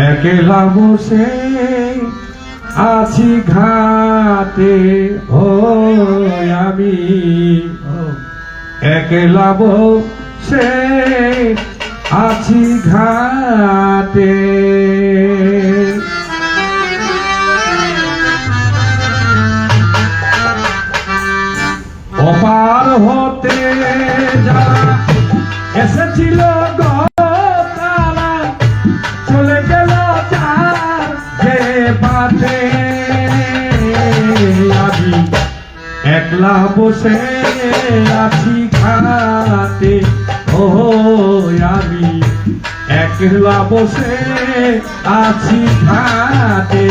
একলা বসে আছি ঘাটে, ও আমি একলা বসে আছি ঘাটে। অপার হতে যারা এসেছিল তারা চলে গেল যার যে বাটে। আমি একলা বসে আছি ঘাটে, ও আমি একলা বসে আছি ঘাটে।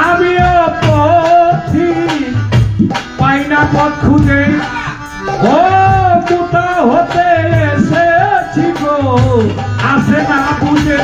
আমিও পথি পাই না পথ খুঁজে, ও কোথা হতে এসেছি গো আসে না বুঝে।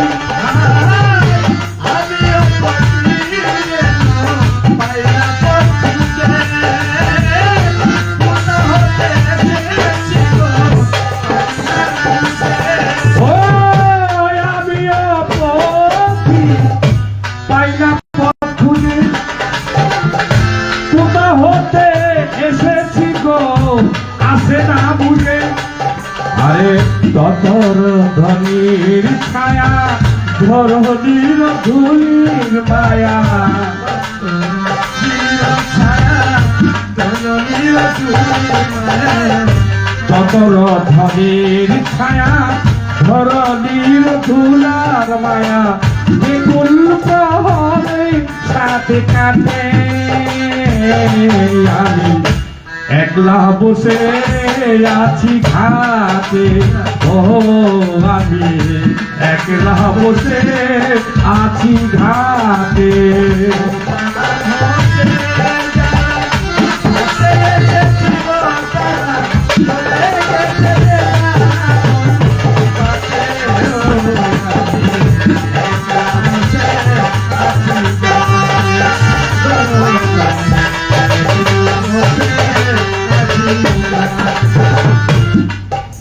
আরে ততর ধনির ছায়া ধরণীর ধুলির মায়া, ততর ধনির ছায়া ধরণীর ধুলার মায়া, বিপুল প্রহরে সাথে কাটে। আমি একলা বসে আছি ঘাটে, ও আমি একলা বসে আছি ঘাটে।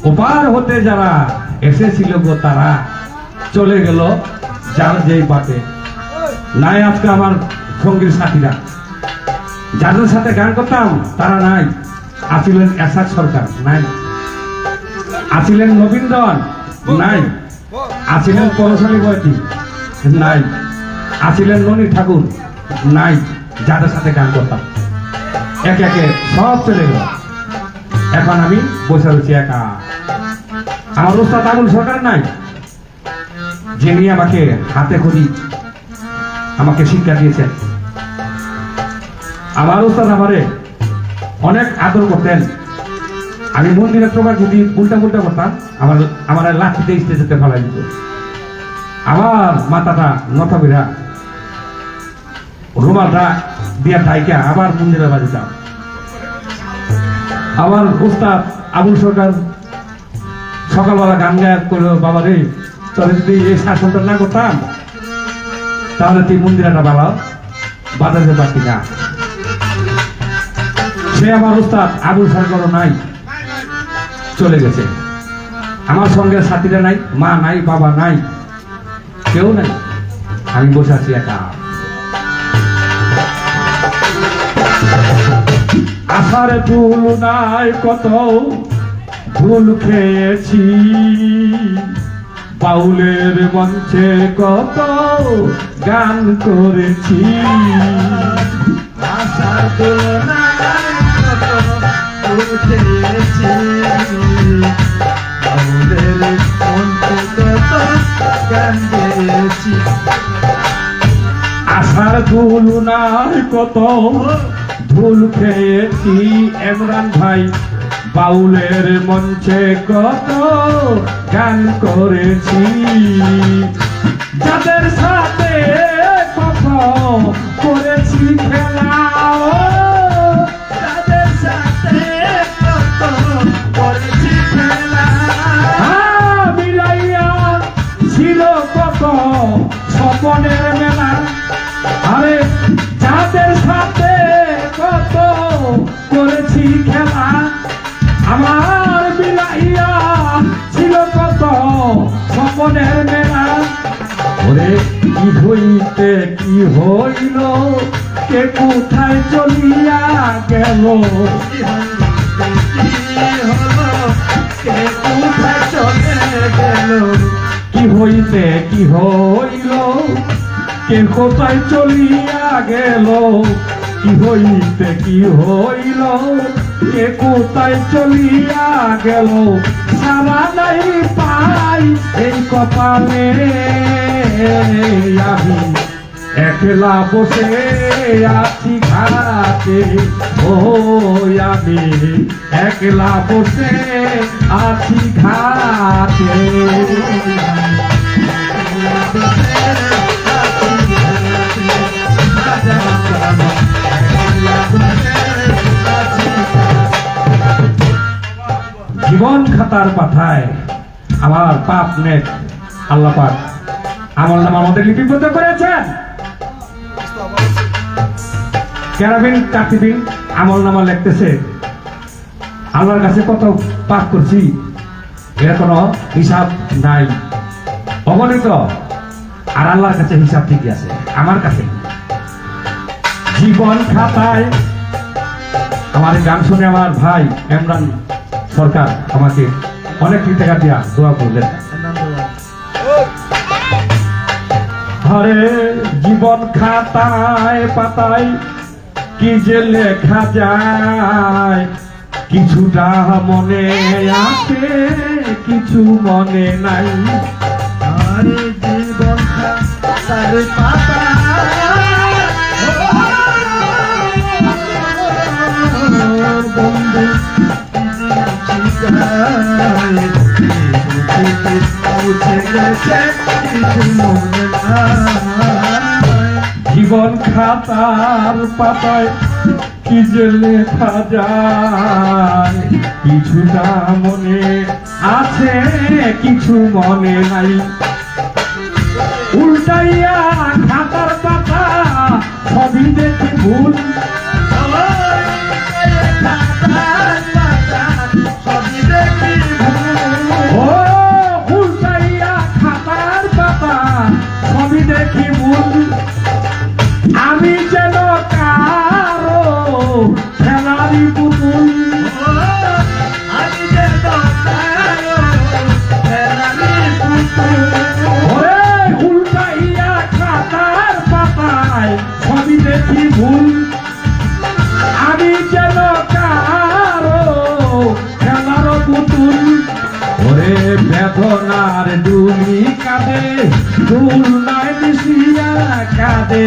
ওপার হতে যারা এসেছিল গো তারা চলে গেল যার যেই বাটে। নাই আজকে আমার সঙ্গীর সাথীরা, যাদের সাথে গান করতাম তারা নাই। আছিলেন এরশাদ সরকার, নাই। আছিলেন নবীনদন, নাই। আছিলেন পরশালী বয়তি, নাই। আছিলেন ননী ঠাকুর, নাই। যাদের সাথে গান করতাম একে একে সব চলে গেল। এখন আমি বসে রয়েছি একা। আমার ওস্তাদ আবুল সরকার নাই, যিনি আমাকে হাতে খড়ি আমাকে শিক্ষা দিয়েছেন। আমার ওস্তাদ আমারে অনেক আদর করতেন। আমি মন্দিরের প্রকার যদি উল্টা উল্টা করতাম আমার লাঠিতে স্টেজেতে ফেলাই দিত। আমার মাথাটা নথবিরা রুমালটা দিয়া ঢাইকা আবার মন্দিরে বাজিতাম। আমার ওস্তাদ আবুল সরকার সকালবেলা গান গায় করলো, বাবা রে তোরে যদি এই শাসনটা না করতাম তাহলে তুই মন্দিরটা বাড়াও বাজারে পারতি না। সে আমার ওস্তাদ আবুল সরকারও নাই, চলে গেছে। আমার সঙ্গে সাথীরা নাই, মা নাই, বাবা নাই, কেউ নাই। আমি বসে আছি একা। আশার তুলনায় কত ভুল খেয়েছি, বাউলের মঞ্চে কত গান করেছি। আশার তুলনায় কত ভুল খেয়েছি, বাউলের মঞ্চে কত গান করেছি। আশার তুলনায় কত ভুল খেয়েছি, ইমরান ভাই বাউলের মঞ্চে কত গান করেছি। যাদের সাথে কথা করেছি খেলা ও, তাদের সাথে কত করেছি খেলা। মিলাইয়া ছিল কত স্বপনের মেলা। আরে যাদের সাথে কত করেছি খেলা, আমার বিলাইয়া ছিল কত স্বপনের মেলা। ওরে কি হইতে কি হইল, কে কোথায় চলিয়া গেল, কি হলো, কে কোথায় চলে গেল। কি হইতে কি হইল, কে কোথায় চলিয়া গেল, কি হইতে কি হইল, কে কোথায় চলিয়া গেল। সারা নাই পাই এই কপালে, আমি একলা বসে আছি ঘাটে, ও আমি একলা বসে আছি ঘাটে। জীবন খাতার পাতায় আমার পাপ নেট আল্লাহ পাক আমল নামার মধ্যে লিপিবদ্ধ করেছেন। কেরাবিন কাতিবিন আমল নামা লিখতেছে, আল্লাহর কাছে কত পাপ করছি এর কোনো হিসাব নাই, অগণিত। আর আল্লাহর কাছে হিসাব ঠিকই আছে, আমার কাছে। জীবন খাতায় আমার এই গান শুনে আমার ভাই ইমরান সরকার আমাকে অনেক টাকা দিয়া দোয়া করলেন। আরে জীবন খাতায় পাতায় কি যে লেখা যায়, কিছুটা মনে আছে কিছু মনে নাই। আরে জীবন খাতার পাতা, বন্ধু জীবন খাতার পাতায় কি যে লেখা যায়, কিছুটা মনে আছে কিছু মনে নাই। উল্টাইয়া খাতার পাতা সবই দেখি ভুল, ও উল্টাইয়া খাতার পাতা সবই দেখি ভুল। আমি যেন কারো খেলারি পুতুল, ওরে উল্টাইয়া খাতার পাতায় সবই দেখি ভুল। আমি যেন কারো খেলার পুতুল, ওরে বেদনার দুলি কাঁদে, দুল নাই মিশিয়া কাঁদে।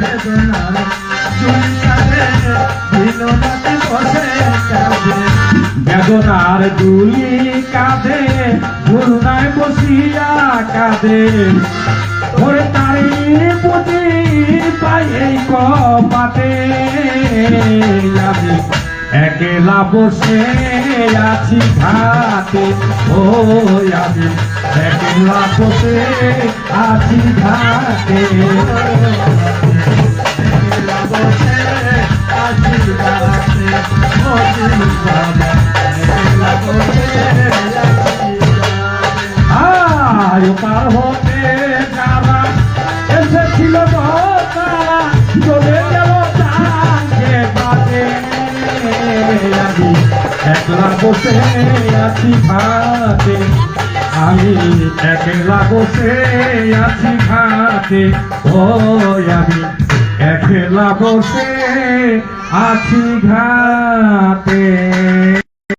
বেদনার দুলি কাঁদে, দিনরাতে বসে কাঁদে। বেদনার দুলি কাঁদে, দুল নাই বসিয়া কাঁদে। ওরে তারি পুঁতি পাই এই কপাতে, আমি একলা বসে আছি ঘাটে, ও আমি একলা বসে আছি ঘাটে। আয় পার হতে যারা এসেছিল তারা চলে গেল তাকে বাদে, আমি একলা বসে আছি ঘাটে, আমি একলা বসে আছি ঘাটে, ও আমি একলা বসে আছি ঘাটে।